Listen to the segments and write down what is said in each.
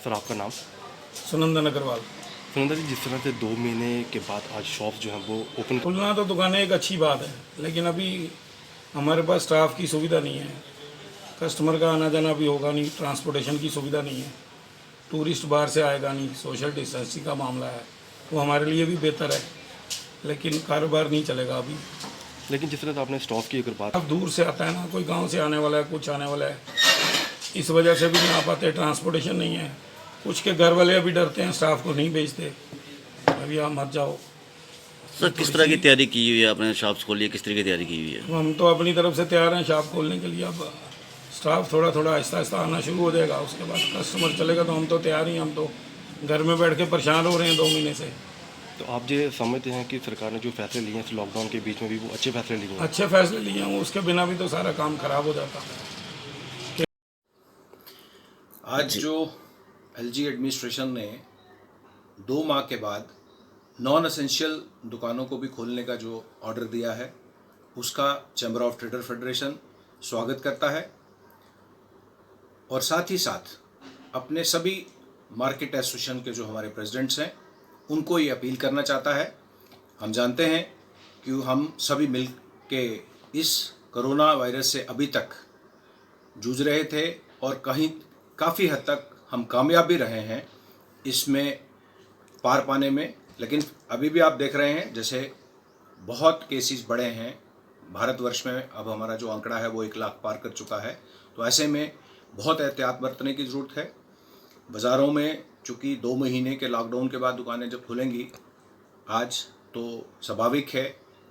Sir आपका नाम? सुनंदन अग्रवाल। सुनंदा जी, जिस तरह से 2 महीने के बाद आज शॉप जो है वो ओपन खुलना तो दुकानें एक अच्छी बात है, लेकिन अभी हमारे पास स्टाफ की सुविधा नहीं है। कस्टमर का आना जाना भी होगा नहीं, ट्रांसपोर्टेशन की सुविधा नहीं है, टूरिस्ट बाहर से आएगा नहीं, सोशल डिस्टेंसिंग का मामला है, वो हमारे लिए भी बेहतर है, लेकिन कारोबार नहीं चलेगा अभी। लेकिन जिस तरह से आपने स्टॉक की अगर बात, अब दूर से आता है ना, कोई गांव से आने वाला है, कुछ आने वाला है, इस वजह से भी नहीं आ पाते, ट्रांसपोर्टेशन नहीं है। कुछ के घर वाले अभी डरते हैं, स्टाफ को नहीं भेजते, अभी आप मत जाओ। सर किस तरह की तैयारी की हुई है आपने शॉप्स खोली है, किस तरह की तैयारी की हुई है? हम तो अपनी तरफ से तैयार हैं शॉप खोलने के लिए। अब स्टाफ थोड़ा थोड़ा आहिस्ता आहिस्ता आना शुरू हो जाएगा, उसके बाद कस्टमर चलेगा तो हम तो तैयार ही हैं। हम तो घर में बैठ के परेशान हो रहे हैं 2 महीने से। तो आप जो समझते हैं कि सरकार ने जो फैसले लिए हैं इस लॉकडाउन के बीच में भी वो अच्छे फैसले लिए हैं? अच्छे फैसले लिए हैं, उसके बिना भी तो सारा काम खराब हो जाता। आज जो एलजी एडमिनिस्ट्रेशन ने 2 माह के बाद नॉन एसेंशियल दुकानों को भी खोलने का जो ऑर्डर दिया है, उसका चैम्बर ऑफ ट्रेडर फेडरेशन स्वागत करता है और साथ ही साथ अपने सभी मार्केट एसोसिएशन के जो हमारे प्रेसिडेंट्स हैं उनको ये अपील करना चाहता है। हम जानते हैं कि हम सभी मिल के इस कोरोना वायरस से अभी तक जूझ रहे थे और कहीं काफ़ी हद तक हम कामयाब भी रहे हैं इसमें पार पाने में, लेकिन अभी भी आप देख रहे हैं जैसे बहुत केसेस बढ़े हैं भारतवर्ष में। अब हमारा जो आंकड़ा है वो 1 लाख पार कर चुका है, तो ऐसे में बहुत एहतियात बरतने की ज़रूरत है। बाज़ारों में चूँकि 2 महीने के लॉकडाउन के बाद दुकानें जब खुलेंगी आज, तो स्वाभाविक है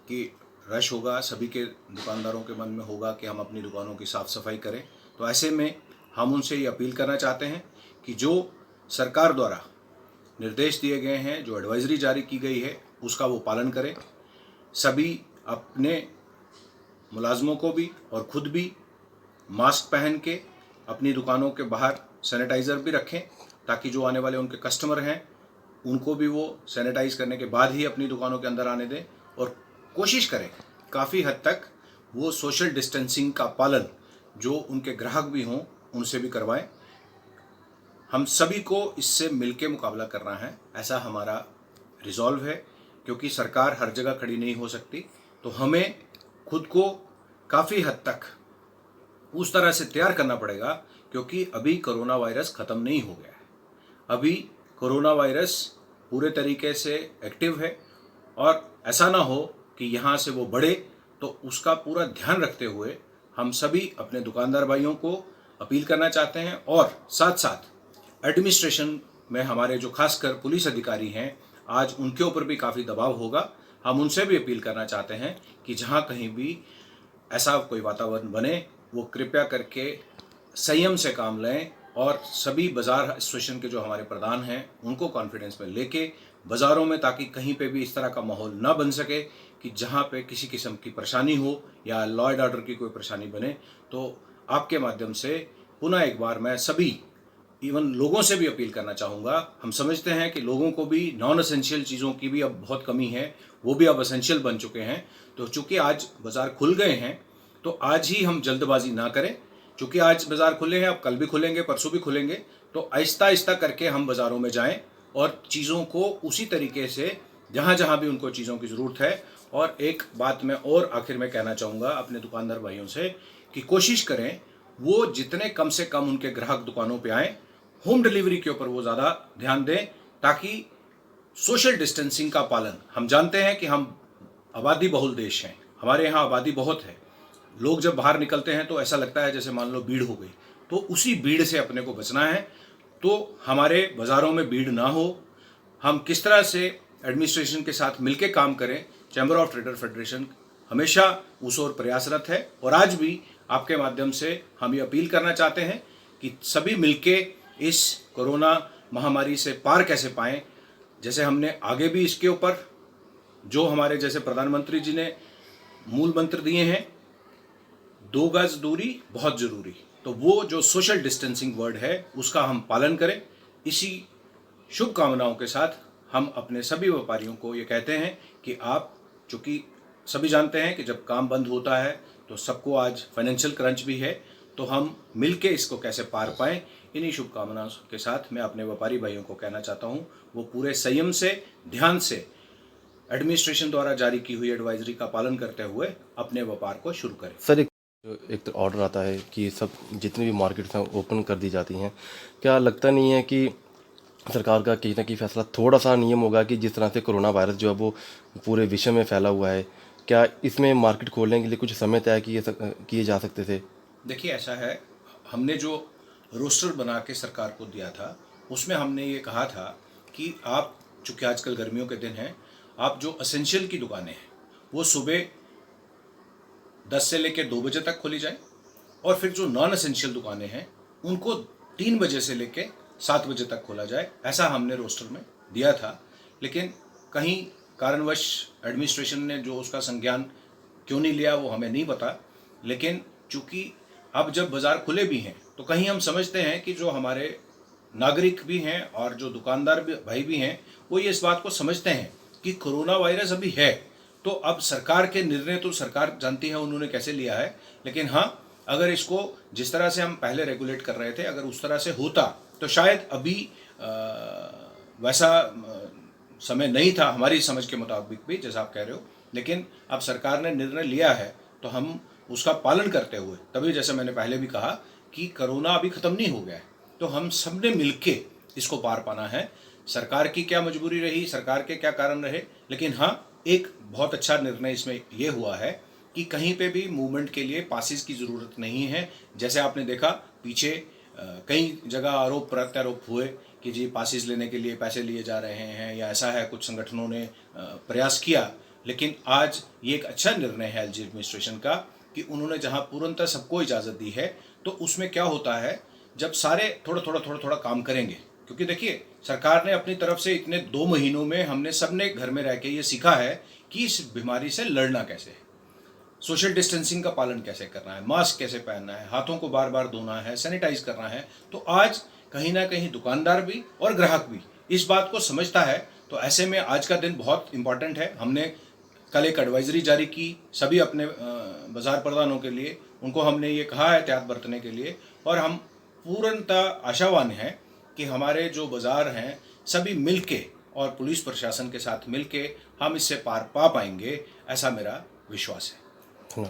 कि रश होगा, सभी के दुकानदारों के मन में होगा कि हम अपनी दुकानों की साफ़ सफाई करें। तो ऐसे में हम उनसे ये अपील करना चाहते हैं कि जो सरकार द्वारा निर्देश दिए गए हैं, जो एडवाइजरी जारी की गई है, उसका वो पालन करें। सभी अपने मुलाजमों को भी और खुद भी मास्क पहन के अपनी दुकानों के बाहर सैनिटाइज़र भी रखें, ताकि जो आने वाले उनके कस्टमर हैं उनको भी वो सैनिटाइज़ करने के बाद ही अपनी दुकानों के अंदर आने दें। और कोशिश करें काफ़ी हद तक वो सोशल डिस्टेंसिंग का पालन जो उनके ग्राहक भी हों उनसे भी करवाएं। हम सभी को इससे मिलके मुकाबला करना है, ऐसा हमारा रिजॉल्व है, क्योंकि सरकार हर जगह खड़ी नहीं हो सकती। तो हमें खुद को काफ़ी हद तक उस तरह से तैयार करना पड़ेगा, क्योंकि अभी कोरोना वायरस ख़त्म नहीं हो गया है। अभी कोरोना वायरस पूरे तरीके से एक्टिव है और ऐसा ना हो कि यहाँ से वो बढ़े, तो उसका पूरा ध्यान रखते हुए हम सभी अपने दुकानदार भाइयों को अपील करना चाहते हैं। और साथ साथ एडमिनिस्ट्रेशन में हमारे जो खासकर पुलिस अधिकारी हैं, आज उनके ऊपर भी काफ़ी दबाव होगा। हम उनसे भी अपील करना चाहते हैं कि जहाँ कहीं भी ऐसा कोई वातावरण बने, वो कृपया करके संयम से काम लें और सभी बाज़ार एसोसिएशन के जो हमारे प्रधान हैं उनको कॉन्फिडेंस में लेके बाज़ारों में, ताकि कहीं पे भी इस तरह का माहौल ना बन सके कि जहाँ पे किसी किस्म की परेशानी हो या लॉ एंड ऑर्डर की कोई परेशानी बने। तो आपके माध्यम से पुनः एक बार मैं सभी इवन लोगों से भी अपील करना चाहूँगा। हम समझते हैं कि लोगों को भी नॉन एसेंशियल चीज़ों की भी अब बहुत कमी है, वो भी अब एसेंशियल बन चुके हैं। तो चूँकि आज बाज़ार खुल गए हैं, तो आज ही हम जल्दबाजी ना करें। चूँकि आज बाज़ार खुले हैं, अब कल भी खुलेंगे, परसों भी खुलेंगे, तो आहिस्ता आहिस्ता करके हम बाज़ारों में जाएं और चीज़ों को उसी तरीके से जहाँ जहाँ भी उनको चीज़ों की ज़रूरत है। और एक बात मैं और आखिर में कहना चाहूँगा अपने दुकानदार भाइयों से कि कोशिश करें वो जितने कम से कम उनके ग्राहक दुकानों पे आएँ, होम डिलीवरी के ऊपर वो ज़्यादा ध्यान दें, ताकि सोशल डिस्टेंसिंग का पालन। हम जानते हैं कि हम आबादी बहुल देश हैं, हमारे यहाँ आबादी बहुत है। लोग जब बाहर निकलते हैं तो ऐसा लगता है जैसे मान लो भीड़ हो गई, तो उसी भीड़ से अपने को बचना है। तो हमारे बाज़ारों में भीड़ ना हो, हम किस तरह से एडमिनिस्ट्रेशन के साथ मिलकर काम करें, चैम्बर ऑफ ट्रेडर फेडरेशन हमेशा उस ओर प्रयासरत है। और आज भी आपके माध्यम से हम ये अपील करना चाहते हैं कि सभी मिलके इस कोरोना महामारी से पार कैसे पाएं। जैसे हमने आगे भी इसके ऊपर जो हमारे जैसे प्रधानमंत्री जी ने मूल मंत्र दिए हैं, 2 गज दूरी बहुत ज़रूरी, तो वो जो सोशल डिस्टेंसिंग वर्ड है उसका हम पालन करें। इसी शुभकामनाओं के साथ हम अपने सभी व्यापारियों को ये कहते हैं कि आप, चूँकि सभी जानते हैं कि जब काम बंद होता है तो सबको आज फाइनेंशियल क्रंच भी है, तो हम मिलके इसको कैसे पार पाएं, इन्हीं शुभकामनाओं के साथ मैं अपने व्यापारी भाइयों को कहना चाहता हूँ वो पूरे संयम से, ध्यान से एडमिनिस्ट्रेशन द्वारा जारी की हुई एडवाइजरी का पालन करते हुए अपने व्यापार को शुरू करें। सर एक तो ऑर्डर आता है कि सब जितनी भी मार्केट्स हैं ओपन कर दी जाती हैं, क्या लगता नहीं है कि सरकार का कहीं ना कहीं फैसला थोड़ा सा नियम होगा कि जिस तरह से कोरोना वायरस जो है वो पूरे विश्व में फैला हुआ है, क्या इसमें मार्केट खोलने के लिए कुछ समय तय किए जा सकते थे? देखिए ऐसा है, हमने जो रोस्टर बना के सरकार को दिया था उसमें हमने ये कहा था कि आप, चूँकि आजकल गर्मियों के दिन हैं, आप जो असेंशियल की दुकानें हैं वो सुबह 10 से लेकर 2 बजे तक खोली जाए और फिर जो नॉन असेंशियल दुकानें हैं उनको 3 बजे से लेकर 7 बजे तक खोला जाए, ऐसा हमने रोस्टर में दिया था। लेकिन कहीं कारणवश एडमिनिस्ट्रेशन ने जो उसका संज्ञान क्यों नहीं लिया वो हमें नहीं पता। लेकिन चूँकि अब जब बाज़ार खुले भी हैं तो कहीं हम समझते हैं कि जो हमारे नागरिक भी हैं और जो दुकानदार भी भाई भी हैं वो ये इस बात को समझते हैं कि कोरोना वायरस अभी है, तो अब सरकार के निर्णय तो सरकार जानती है उन्होंने कैसे लिया है। लेकिन हाँ, अगर इसको जिस तरह से हम पहले रेगुलेट कर रहे थे अगर उस तरह से होता तो शायद अभी वैसा समय नहीं था हमारी समझ के मुताबिक भी, जैसा आप कह रहे हो। लेकिन अब सरकार ने निर्णय लिया है तो हम उसका पालन करते हुए, तभी जैसे मैंने पहले भी कहा कि कोरोना अभी ख़त्म नहीं हो गया है, तो हम सब ने मिल के इसको पार पाना है। सरकार की क्या मजबूरी रही, सरकार के क्या कारण रहे, लेकिन हाँ, एक बहुत अच्छा निर्णय इसमें यह हुआ है कि कहीं पे भी मूवमेंट के लिए पासिस की ज़रूरत नहीं है। जैसे आपने देखा पीछे कई जगह आरोप प्रत्यारोप हुए कि जी पासिस लेने के लिए पैसे लिए जा रहे हैं या ऐसा है, कुछ संगठनों ने प्रयास किया। लेकिन आज ये एक अच्छा निर्णय है एलजी एडमिनिस्ट्रेशन का कि उन्होंने जहाँ पूर्णतः सबको इजाज़त दी है, तो उसमें क्या होता है जब सारे थोड़ा थोड़ा काम करेंगे, क्योंकि देखिए सरकार ने अपनी तरफ से इतने 2 महीनों में हमने सबने घर में रह के ये सीखा है कि इस बीमारी से लड़ना कैसे है, सोशल डिस्टेंसिंग का पालन कैसे करना है, मास्क कैसे पहनना है, हाथों को बार बार धोना है, सैनिटाइज करना है। तो आज कहीं ना कहीं दुकानदार भी और ग्राहक भी इस बात को समझता है। तो ऐसे में आज का दिन बहुत इम्पॉर्टेंट है। हमने कल एक एडवाइजरी जारी की सभी अपने बाज़ार प्रधानों के लिए, उनको हमने ये कहा है एहतियात बरतने के लिए, और हम पूर्णतः आशावान हैं कि हमारे जो बाज़ार हैं सभी मिलके और पुलिस प्रशासन के साथ मिलके हम इससे पार पा पाएंगे, ऐसा मेरा विश्वास है।